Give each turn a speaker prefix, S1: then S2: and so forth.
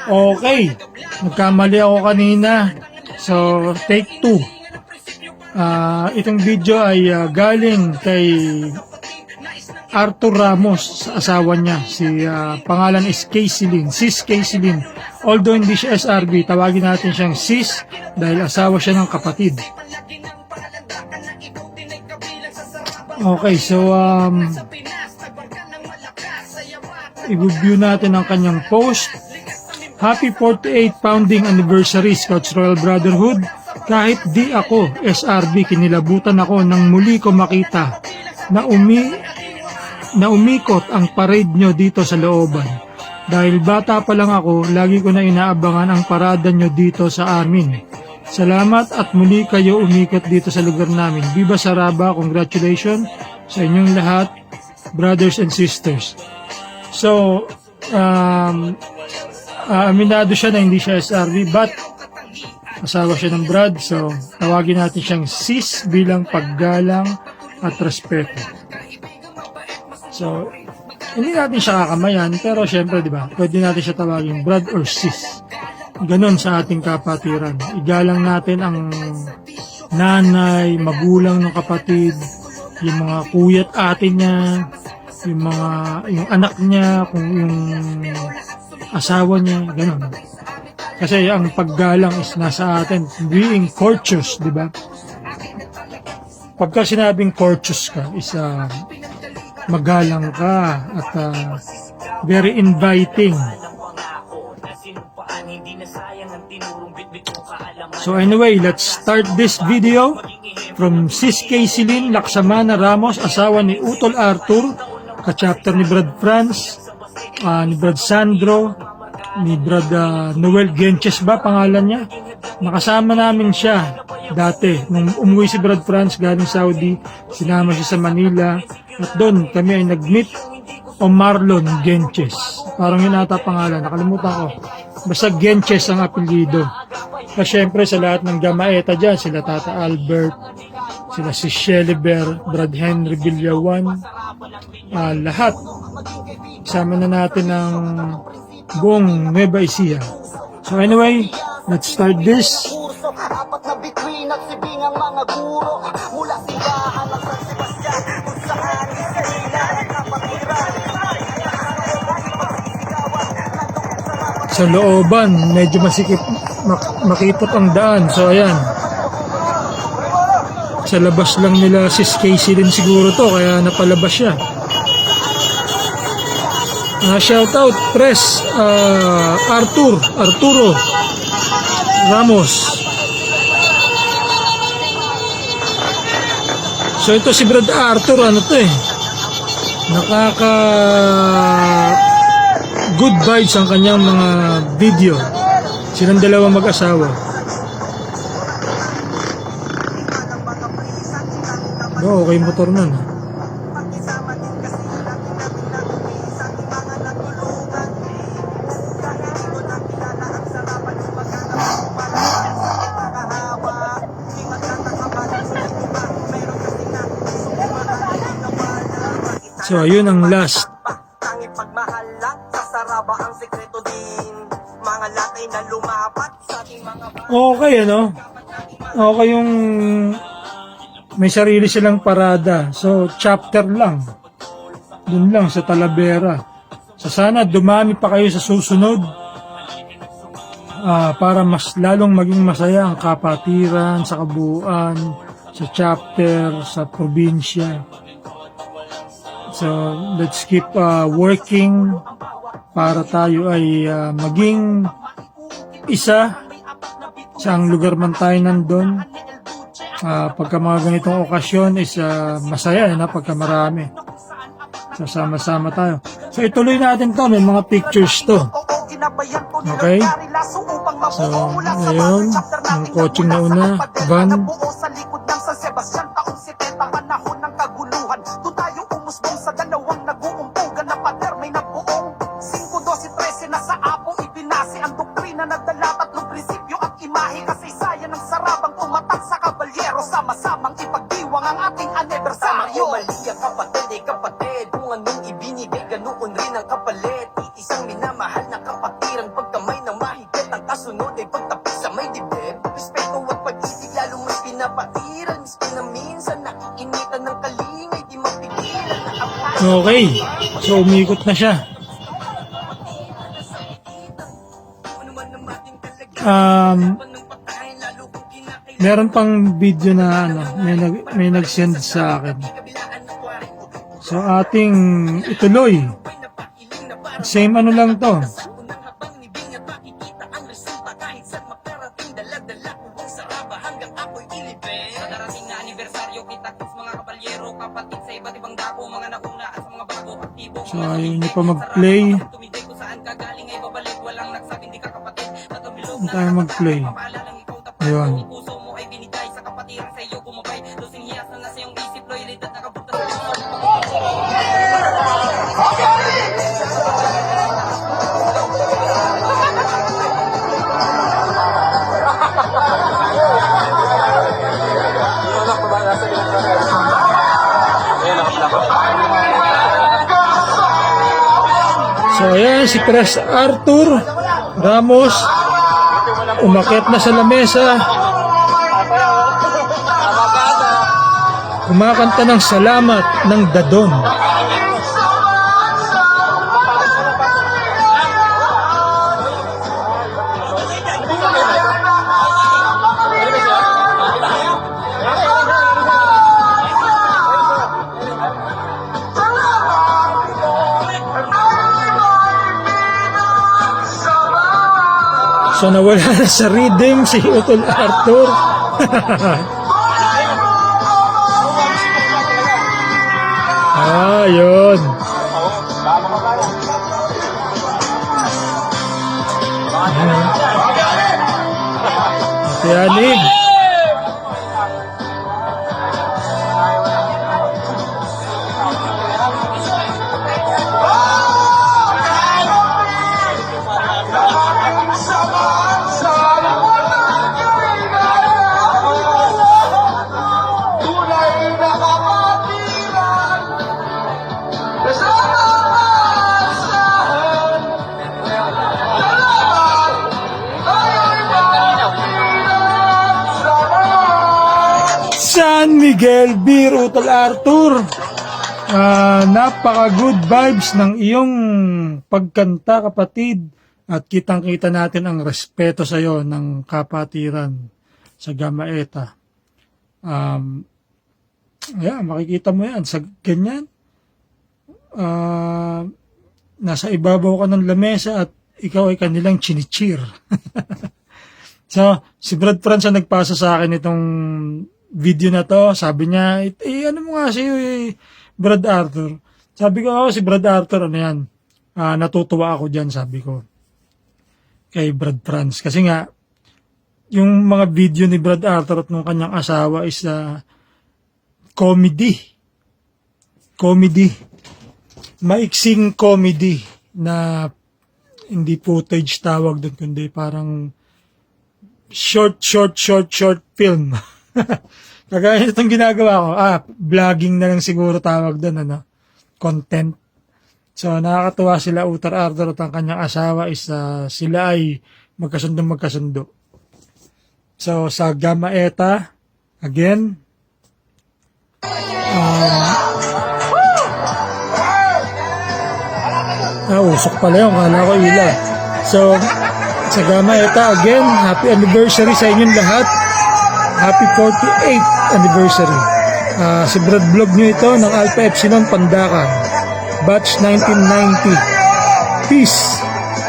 S1: Okay, nagkamali ako kanina. So, take 2. Itong video ay galing kay Arthur Ramos sa asawa niya. Pangalan is Kaysilyn, Sis Kaysilyn. Although hindi siya SRB, tawagin natin siyang Sis dahil asawa siya ng kapatid. Okay, so i-review natin ang kanyang post. Happy 48 founding anniversary, Scouts Royal Brotherhood. Kahit di ako SRB, kinilabutan ako nang muli ko makita na umikot ang parade nyo dito sa looban. Dahil bata pa lang ako, lagi ko na inaabangan ang parada nyo dito sa amin. Salamat at muli kayo umikot dito sa lugar namin. Viva Saraba, congratulations sa inyong lahat, brothers and sisters. So, aminado siya na hindi siya SRB, but asawa siya ng Brad, so tawagin natin siyang Sis bilang paggalang at respeto. So, hindi natin siya kakamayan, pero syempre, di ba, pwede natin siya tawagin Brad or Sis. Ganon sa ating kapatiran. Igalang natin ang nanay, magulang ng kapatid, yung mga kuya at ate niya, yung anak niya, kung yung asawa niya, ganon. Kasi ang paggalang is nasa atin, being courteous, di ba? Pagka sinabing courteous ka, is magalang ka at very inviting. So anyway, let's start this video from Sis Kaysilyn Laksamana Ramos, asawa ni Utol Arthur, ka-chapter ni Brad Franz, ni Brad Sandro, ni Brad Noel Genches ba pangalan niya. Nakasama namin siya dati nung umuwi si Brad Franz galing Saudi, sinama siya sa Manila at doon kami ay nag-meet o Marlon Genches, parang yun ata pangalan, nakalimutan ko, basta Genches ang apelyido. Kasi syempre sa lahat ng Gamaeta dyan, sila Tata Albert, sila si Shelly Bear, Brad Henry Villawan, lahat sama na natin ng buong Nueva Ecija. So anyway, let's start this.
S2: Apat na bituin at sibingang mga guro mula sigahan ng San Sebastian kung saan isa kapatiran.
S1: Sa looban, medyo masikip, makipot ang daan. So ayan, sa labas lang nila Sis Kaysilyn siguro to, kaya napalabas siya. Shout out press Arturo Ramos. So ito si Brad Arthur, ano to nakaka good vibes ang kanyang mga video. Silang dalawang mag-asawa. Okay, motor nun. So ayun ang last. Okay, ano? Okay yung may sarili silang parada. So chapter lang. Dun lang sa Talavera. So sana dumami pa kayo sa susunod. Para mas lalong maging masaya ang kapatiran sa kabuuan, sa chapter, sa probinsya. So, let's keep working para tayo ay maging isa sa ang lugar man tayo nandun. Pagka mga ganitong okasyon is masaya na pagka marami. So, sama-sama tayo. So, ituloy natin to. May mga pictures to. Okay? So, ngayon, ang coaching na una, van.
S2: Sa dalawang nag-uumpugan na pader may nabuong 5-12-13 na sa apong ibinasi ang doktrina na dala tatlong prinsipyo at imahe kasaysayan ng sarabang tumatak sa kabalyero sama-samang ipagdiwang ang ating anibersaryo. Mali ang kapatid, kung anong ibinigay ganoon rin ang kapalit. Isang minamahal na kapatiran pagkamay ng
S1: Okay. So, umikot na siya. Meron pang video na may nag-send sa akin. So, ating ituloy. Same lang to. So, ayaw niyo pa mag-play. Hindi tayo mag-play. Ayun. So ayan, si Chris Arthur Ramos umakyat na sa lamesa, kumakanta ng salamat ng Dadon. So nawala na sa rhythm si Utol Arthur. Yun. Yanig. San Miguel Beer, Utol Arthur. Napaka good vibes ng iyong pagkanta, kapatid. At kitang-kita natin ang respeto sa iyo ng kapatiran sa Gamma Eta. Makikita mo yan sa ganyan. Nasa ibabaw ka ng lamesa at ikaw ay kanilang chinichir. So, si Brad Franz ang nagpasa sa akin itong video na to. Sabi niya, ano mo nga si Brad Arthur? Sabi ko, si Brad Arthur, ano yan? Natutuwa ako dyan, sabi ko. Kay Brad Franz. Kasi nga, yung mga video ni Brad Arthur at ng kanyang asawa is comedy. Comedy. Maiksing comedy na hindi footage tawag doon, kundi parang short film. Kagaya itong ginagawa ko, vlogging na lang siguro tawag doon, content. So, nakakatuwa sila, Utol Arthur at ang kanyang asawa is sila ay magkasundo. So, sa Gamma Eta, again, usok pala yun, kala ko ilaw. So, sa Gamma Eta, again, happy anniversary sa inyong lahat. Happy 48th anniversary. Si Brad Vlog nyo ito ng Alpha Epsilon Pandakan. Batch 1990. Peace.